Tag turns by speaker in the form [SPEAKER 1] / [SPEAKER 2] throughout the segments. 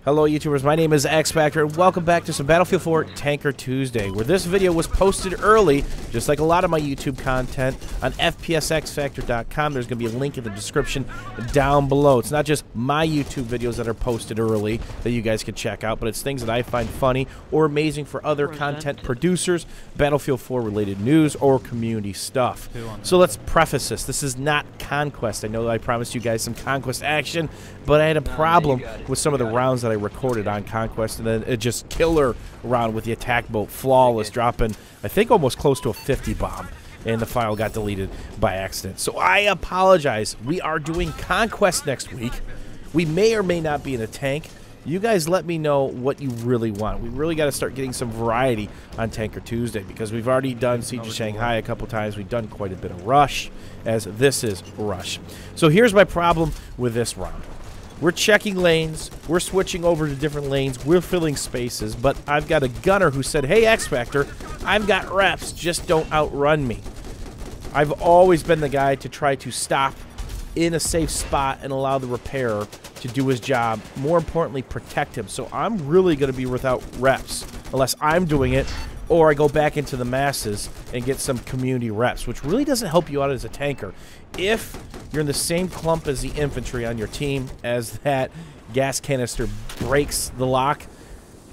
[SPEAKER 1] Hello YouTubers, my name is X Factor and welcome back to some Battlefield 4 Tanker Tuesday, where this video was posted early, just like a lot of my YouTube content, on fpsxfactor.com. There's going to be a link in the description down below. It's not just my YouTube videos that are posted early that you guys can check out, but it's things that I find funny or amazing for other content producers, Battlefield 4 related news, or community stuff. So let's preface this. This is not Conquest. I know that I promised you guys some Conquest action, but I had a problem with some of the rounds that I recorded on Conquest, and then it just killer round with the attack boat, flawless, dropping I think almost close to a 50 bomb, and the file got deleted by accident. So I apologize. We are doing Conquest next week. We may or may not be in a tank. You guys let me know what you really want. We really got to start getting some variety on Tanker Tuesday, because we've already done Siege of Shanghai a couple times. We've done quite a bit of Rush, as this is Rush. So here's my problem with this round. We're checking lanes, we're switching over to different lanes, we're filling spaces, but I've got a gunner who said, hey X Factor, I've got reps, just don't outrun me. I've always been the guy to try to stop in a safe spot and allow the repairer to do his job. More importantly, protect him. So I'm really going to be without reps, unless I'm doing it, or I go back into the masses and get some community reps, which really doesn't help you out as a tanker. If you're in the same clump as the infantry on your team, as that gas canister breaks the lock,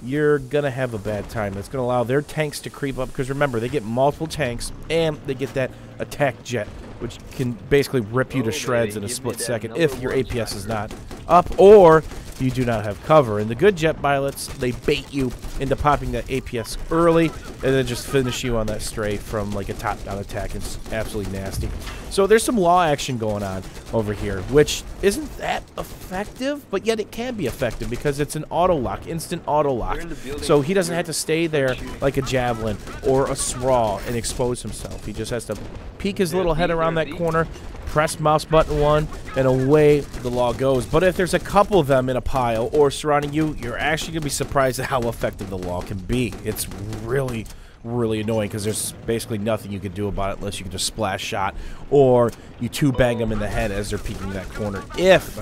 [SPEAKER 1] you're going to have a bad time. That's going to allow their tanks to creep up, because remember, they get multiple tanks, and they get that attack jet, which can basically rip you to shreds in a split second if your APS is not up, or you do not have cover. And the good jet pilots, they bait you into popping that APS early and then just finish you on that stray from like a top-down attack. It's absolutely nasty. So there's some law action going on over here, which isn't that effective, but yet it can be effective because it's an auto lock, instant auto lock. So he doesn't have to stay there like a javelin or a sprawl and expose himself. He just has to peek his little head around that corner, press mouse button 1, and away the law goes. But if there's a couple of them in a pile or surrounding you, you're actually going to be surprised at how effective the law can be. It's really, really annoying, because there's basically nothing you can do about it unless you can just splash shot, or you two-bang them in the head as they're peeking that corner, if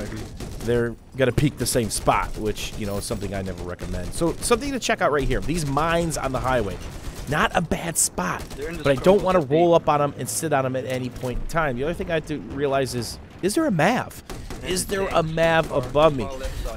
[SPEAKER 1] they're going to peek the same spot, which, you know, is something I never recommend. So something to check out right here. These mines on the highway. Not a bad spot, but I don't want to roll up on them and sit on them at any point in time. The other thing I have to realize is there a MAV? Is there a MAV above me?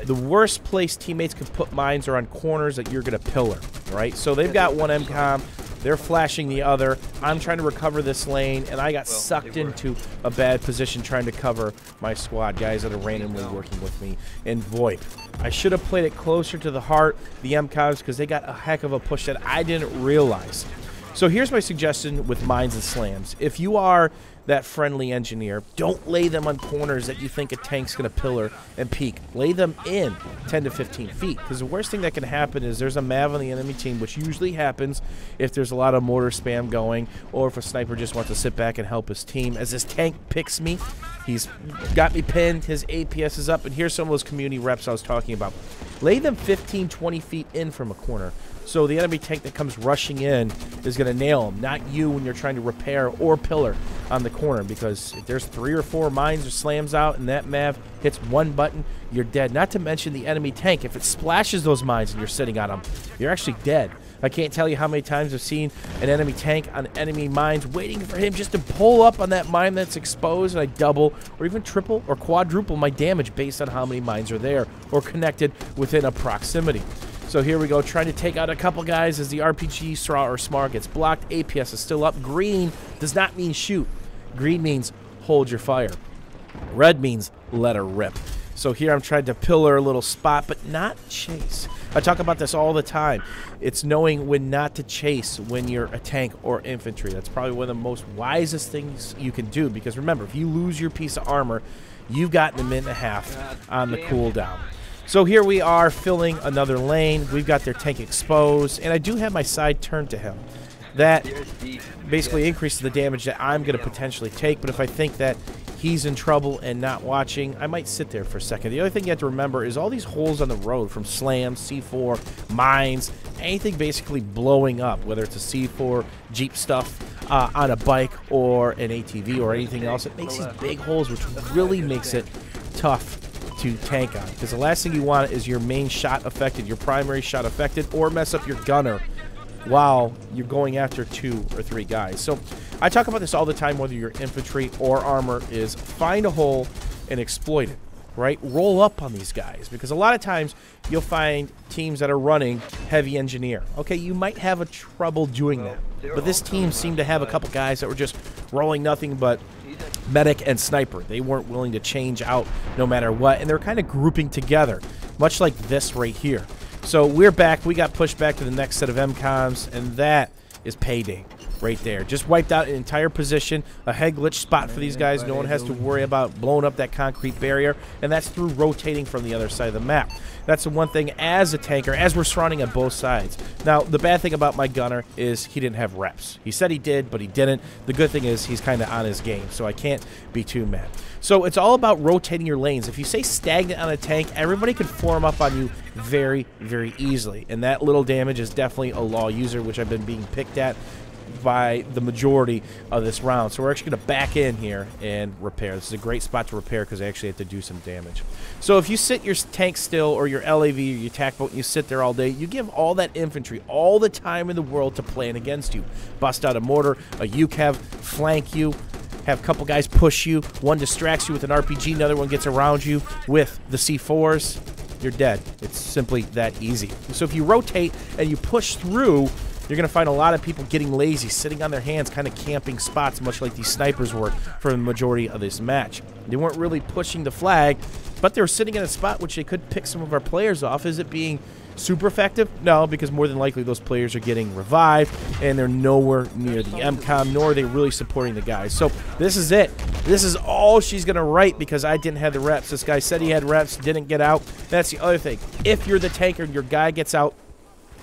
[SPEAKER 1] The worst place teammates can put mines are on corners that you're going to pillar, right? So they've got one MCOM, they're flashing the other. I'm trying to recover this lane, and I got sucked into a bad position trying to cover my squad, guys that are randomly working with me. And VoIP, I should have played it closer to the heart, the MCOMs, because they got a heck of a push that I didn't realize. So here's my suggestion with mines and slams. If you are that friendly engineer, don't lay them on corners that you think a tank's going to pillar and peek. Lay them in 10 to 15 feet, because the worst thing that can happen is there's a MAV on the enemy team, which usually happens if there's a lot of mortar spam going, or if a sniper just wants to sit back and help his team. As this tank picks me, he's got me pinned, his APS is up, and here's some of those community reps I was talking about. Lay them 15, 20 feet in from a corner, so the enemy tank that comes rushing in is going to nail him, not you when you're trying to repair or pillar on the corner, because if there's 3 or 4 mines or slams out and that MAV hits one button, you're dead. Not to mention the enemy tank. If it splashes those mines and you're sitting on them, you're actually dead. I can't tell you how many times I've seen an enemy tank on enemy mines waiting for him just to pull up on that mine that's exposed, and I double or even triple or quadruple my damage based on how many mines are there or connected within a proximity. So here we go, trying to take out a couple guys as the RPG SRA or SMAR gets blocked. APS is still up. Green does not mean shoot. Green means hold your fire. Red means let her rip. So here I'm trying to pillar a little spot, but not chase. I talk about this all the time. It's knowing when not to chase when you're a tank or infantry. That's probably one of the most wisest things you can do, because remember, if you lose your piece of armor, you've gotten a minute and a half on the cooldown. So here we are filling another lane. We've got their tank exposed, and I do have my side turned to him. That basically increases the damage that I'm going to potentially take, but if I think that he's in trouble and not watching, I might sit there for a second. The other thing you have to remember is all these holes on the road, from slams, C4, mines, anything basically blowing up, whether it's a C4, Jeep stuff on a bike or an ATV or anything else. It makes these big holes, which really makes it tough to tank on, because the last thing you want is your main shot affected, your primary shot affected, or mess up your gunner while you're going after 2 or 3 guys. So I talk about this all the time, whether you're infantry or armor, is find a hole and exploit it, right? Roll up on these guys, because a lot of times you'll find teams that are running heavy engineer. Okay, you might have a trouble doing that, but this team seemed to have a couple guys that were just rolling nothing but medic and sniper. They weren't willing to change out no matter what, and they're kind of grouping together, much like this right here. So we're back. We got pushed back to the next set of MCOMs, and that is payday right there. Just wiped out an entire position, a head glitch spot for these guys. No one has to worry about blowing up that concrete barrier, and that's through rotating from the other side of the map. That's the one thing as a tanker, as we're surrounding on both sides. Now, the bad thing about my gunner is he didn't have reps. He said he did, but he didn't. The good thing is he's kind of on his game, so I can't be too mad. So it's all about rotating your lanes. If you stay stagnant on a tank, everybody can form up on you very, very easily, and that little damage is definitely a law user, which I've been being picked at by the majority of this round. So we're actually going to back in here and repair. This is a great spot to repair because I actually have to do some damage. So if you sit your tank still, or your LAV or your tac boat, and you sit there all day, you give all that infantry all the time in the world to plan against you. Bust out a mortar, a UCAV, flank you, have a couple guys push you, one distracts you with an RPG, another one gets around you with the C4s, you're dead. It's simply that easy. So if you rotate and you push through, you're going to find a lot of people getting lazy, sitting on their hands, kind of camping spots, much like these snipers were for the majority of this match. They weren't really pushing the flag, but they were sitting in a spot which they could pick some of our players off. Is it being super effective? No, because more than likely those players are getting revived, and they're nowhere near the MCOM, nor are they really supporting the guys. So this is it. This is all she's going to write, because I didn't have the reps. This guy said he had reps, didn't get out. That's the other thing. If you're the tanker and your guy gets out,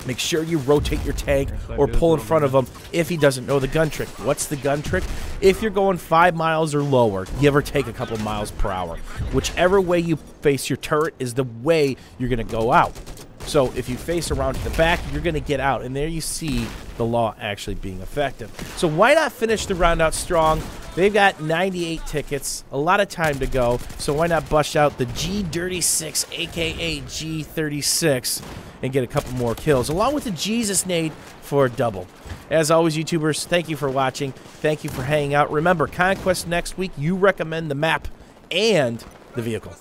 [SPEAKER 1] make sure you rotate your tank or pull in front of him if he doesn't know the gun trick. What's the gun trick? If you're going 5 miles or lower, give or take a couple miles per hour. Whichever way you face your turret is the way you're going to go out. So if you face around to the back, you're going to get out. And there you see the law actually being effective. So why not finish the round out strong? They've got 98 tickets, a lot of time to go. So why not bust out the G36, a.k.a. G36, and get a couple more kills, along with the Jesus Nade for a double. As always, YouTubers, thank you for watching. Thank you for hanging out. Remember, Conquest next week, you recommend the map and the vehicle.